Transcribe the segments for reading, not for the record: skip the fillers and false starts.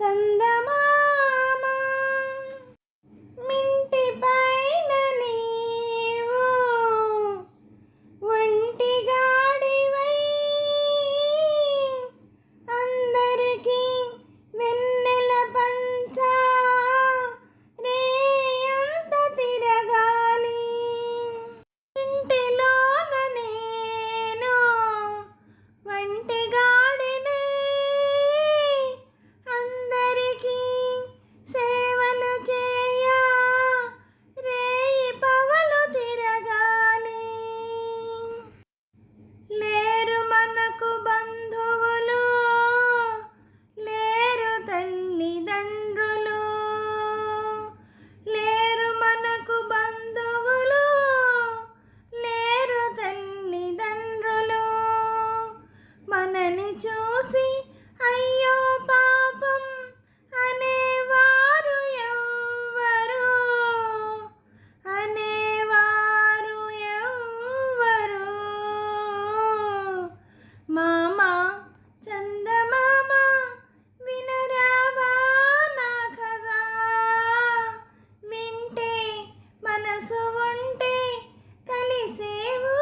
చందమామ మింటి పైన నీవు ఒంటిగాడివై అందరికీ వెన్నెల పంచా రేయంత తిరగాలి ఇంటిలోన నేను ఒంటిగాడినై అందరికీ సేవలు చేయ రేయి పవలు తిరగాలి లేరు మనకు బంధువులు లేరు తల్లిదండ్రులు లేరు మనకు బంధువులు లేరు తల్లిదండ్రులు మనని చూసి అయ్యో పాపం అనేవారు ఎవ్వరు అనేవారు ఎవ్వరు మామా చందమామ వినరావా నా కథ వింటే మనసు ఉంటే కలిసేవు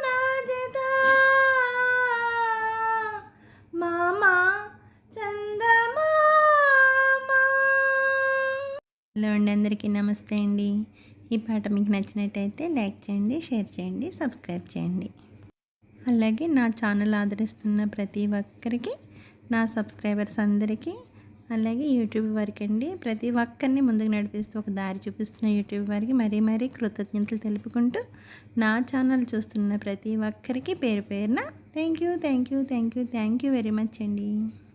నా జత మామా చందమామ. హలో అండి, అందరికీ నమస్తే అండి. ఈ పాట మీకు నచ్చినట్టయితే లైక్ చేయండి, షేర్ చేయండి, సబ్స్క్రైబ్ చేయండి. అలాగే నా ఛానల్ ఆదరిస్తున్న ప్రతి ఒక్కరికి, నా సబ్స్క్రైబర్స్ అందరికీ, అలాగే యూట్యూబ్ వారికి అండి, ప్రతి ఒక్కరిని ముందుకు నడిపిస్తూ ఒక దారి చూపిస్తున్న యూట్యూబ్ వారికి మరీ కృతజ్ఞతలు తెలుపుకుంటూ, నా ఛానల్ చూస్తున్న ప్రతి ఒక్కరికి పేరు పేరున థ్యాంక్ యూ వెరీ మచ్ అండి.